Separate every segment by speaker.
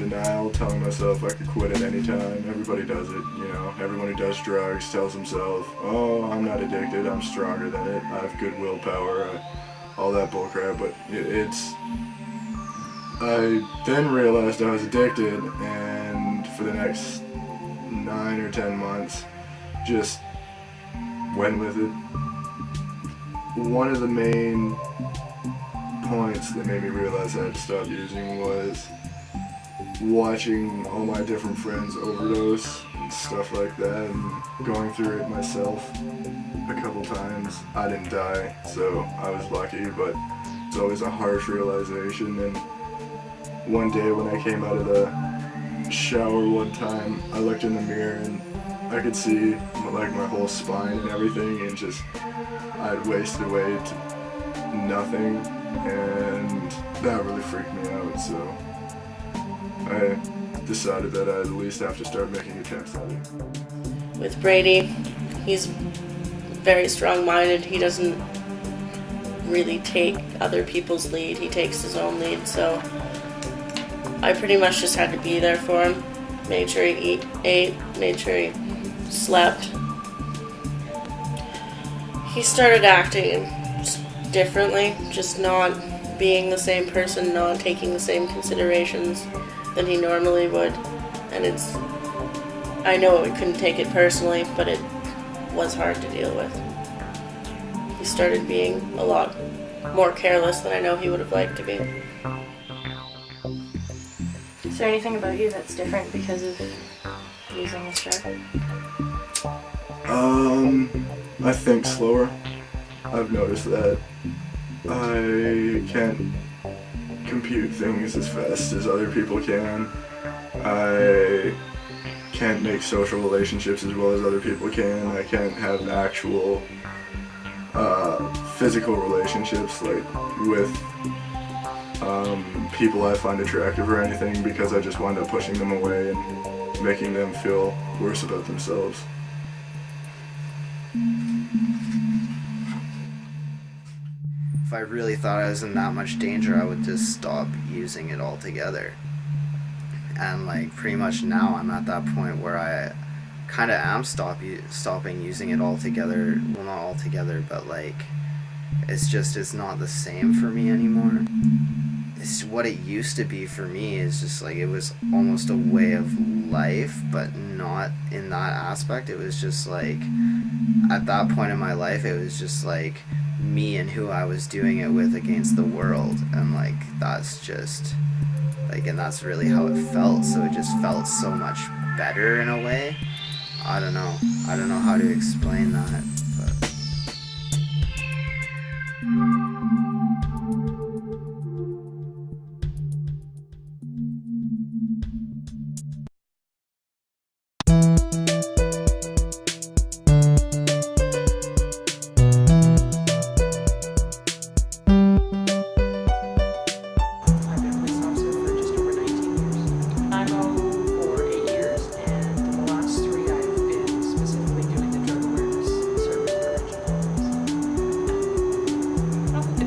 Speaker 1: denial, telling myself I could quit at any time. Everybody does it, you know. Everyone who does drugs tells himself, oh, I'm not addicted, I'm stronger than it, I have good willpower, all that bullcrap. But I then realized I was addicted, and for the next 9 or 10 months, just went with it. One of the main points that made me realize I had to stop using was watching all my different friends overdose and stuff like that, and going through it myself a couple times. I didn't die, so I was lucky, but it's always a harsh realization. And one day when I came out of the shower one time, I looked in the mirror and I could see like my whole spine and everything, and just I'd wasted away to nothing, and that really freaked me out. So I decided that I'd at least have to start making attempts at it.
Speaker 2: With Brady, he's very strong-minded. He doesn't really take other people's lead. He takes his own lead, so I pretty much just had to be there for him. Made sure he ate, made sure he slept. He started acting differently, just not being the same person, not taking the same considerations than he normally would. And I know we couldn't take it personally, but it was hard to deal with. He started being a lot more careless than I know he would have liked to be.
Speaker 3: Is there anything about you that's different because of using this drug?
Speaker 1: I think slower. I've noticed that I can't compute things as fast as other people can. I can't make social relationships as well as other people can. I can't have actual physical relationships, like with people I find attractive or anything, because I just wind up pushing them away and making them feel worse about themselves.
Speaker 4: If I really thought I was in that much danger, I would just stop using it altogether. And like pretty much now I'm at that point where I kind of am stopping using it altogether. Well, not altogether, but like it's not the same for me anymore. It's what it used to be for me. Is just like it was almost a way of life, but not in that aspect. It was just like at that point in my life, it was just like me and who I was doing it with against the world, and like that's just like, and that's really how it felt. So it just felt so much better in a way. I don't know how to explain that, but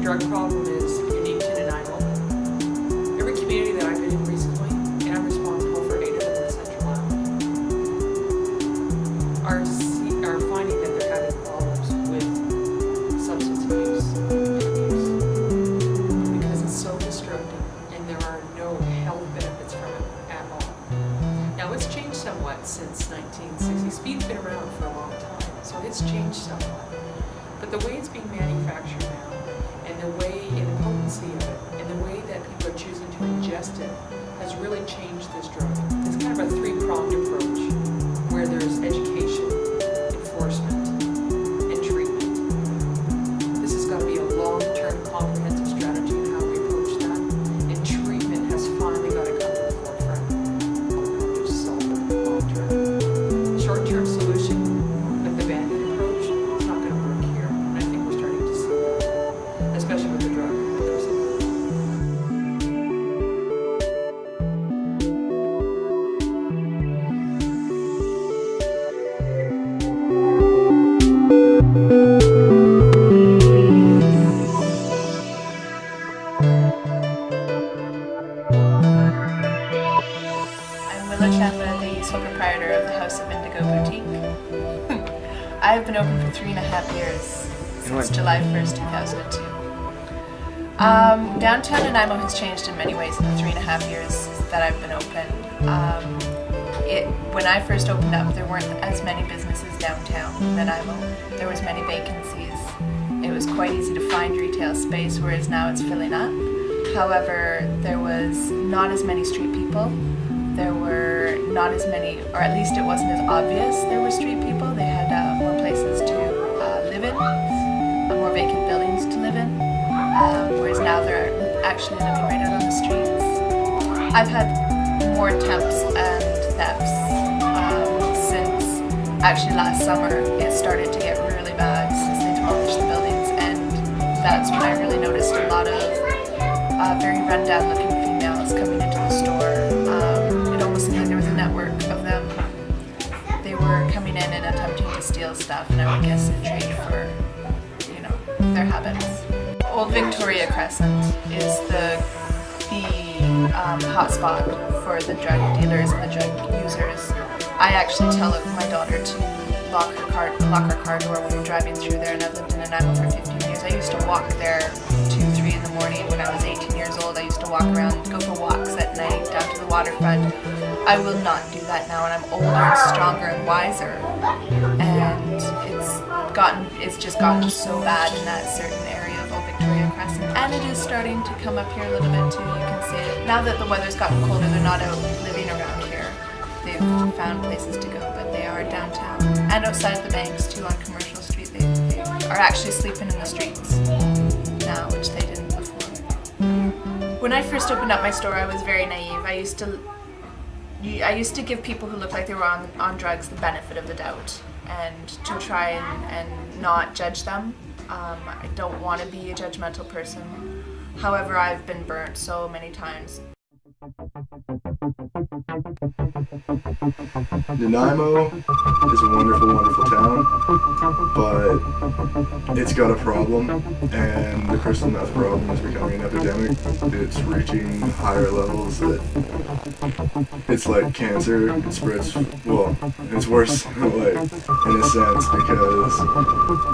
Speaker 5: drug problem is unique to Nanaimo. Every community that I've been in recently, and I'm responsible for 8 of them in Central Island, are finding that they're having problems with substance abuse and abuse because it's so destructive and there are no health benefits from it at all. Now it's changed somewhat since 1960. Speed's been around for a long time, so it's changed somewhat. But the way it's being manufactured now, and the way and the potency of it, and the way that people are choosing to ingest it has really changed this drug. It's kind of a 3-pronged approach where there's education, enforcement, and treatment. This has got to be a long-term comprehensive strategy in how we approach that, and treatment has finally got to come to the forefront of how to solve it long-term. Short-term solution, like the Band-Aid approach, it's not going to work here, and I think we're starting to see that, especially with the drug.
Speaker 3: Champa, the sole proprietor of the House of Indigo Boutique. I have been open for 3.5 years, since July 1st, 2002. Downtown Nanaimo has changed in many ways in the 3.5 years that I've been open. When I first opened up, there weren't as many businesses downtown Nanaimo. There was many vacancies. It was quite easy to find retail space, whereas now it's filling up. However, there was not as many street people. There were not as many, or at least it wasn't as obvious there were street people. They had more places to live in, more vacant buildings to live in, whereas now they're actually living right out on the streets. I've had more attempts and thefts since actually last summer. It started to get really bad since they demolished the buildings, and that's when I really noticed a lot of very run-down looking females coming into the store. It almost seemed like there was a network of them. They were coming in and attempting to steal stuff, and I would guess in trade for, their habits. Old Victoria Crescent is the hot spot for the drug dealers and the drug users. I actually tell my daughter to lock her car door when we're driving through there, and I've lived in Nanaimo for 15 years. I used to walk there 2-3 in the morning when I was 18 years old. I used to walk around, go for walks at night down to the waterfront. I will not do that now, and I'm older and stronger and wiser. And it's just gotten so bad in that certain area of Old Victoria Crescent. And it is starting to come up here a little bit too. You can see it. Now that the weather's gotten colder, they're not out living around here. They've found places to go, but they are downtown. And outside the banks too, on Commercial Street. They are actually sleeping in the streets now, which they didn't before. When I first opened up my store, I was very naive. I used to give people who looked like they were on drugs the benefit of the doubt, and to try and not judge them. I don't want to be a judgmental person. However, I've been burnt so many times.
Speaker 1: Nanaimo is a wonderful, wonderful town, but it's got a problem, and the crystal meth problem is becoming an epidemic. It's reaching higher levels that it's like cancer. It spreads, well, it's worse, like, in a sense, because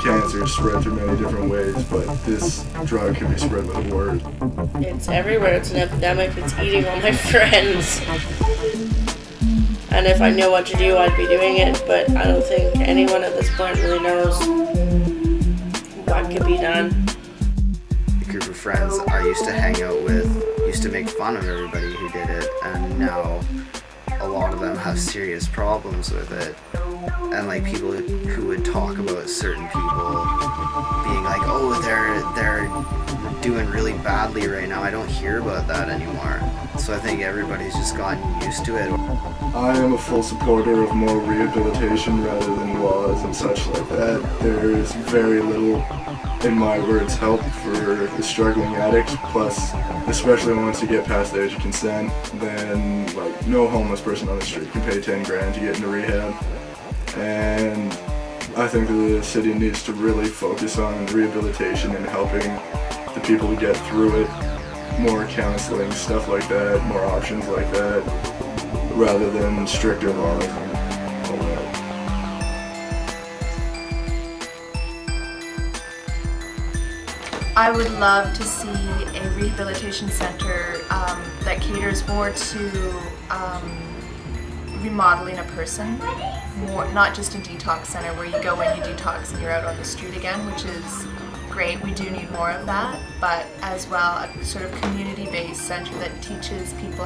Speaker 1: cancer is spread through many different ways, but this drug can be spread with a word.
Speaker 2: It's everywhere. It's an epidemic. It's eating all my friends. And if I knew what to do, I'd be doing it, but I don't think anyone at this point really knows what could be done.
Speaker 4: The group of friends I used to hang out with used to make fun of everybody who did it, and now a lot of them have serious problems with it. And like people who would talk about certain people being like, oh, they're doing really badly right now. I don't hear about that anymore. So I think everybody's just gotten used to it.
Speaker 1: I am a full supporter of more rehabilitation rather than laws and such like that. There is very little, in my words, help for the struggling addict. Plus, especially once you get past the age of consent, then like no homeless person on the street can pay 10 grand to get into rehab. And I think the city needs to really focus on rehabilitation and helping the people to get through it. More counseling, stuff like that, more options like that, rather than stricter laws and all that.
Speaker 3: I would love to see a rehabilitation center that caters more to remodeling a person, more, not just a detox center where you go in, you detox, and you're out on the street again, which is great. We do need more of that, but as well a sort of community-based center that teaches people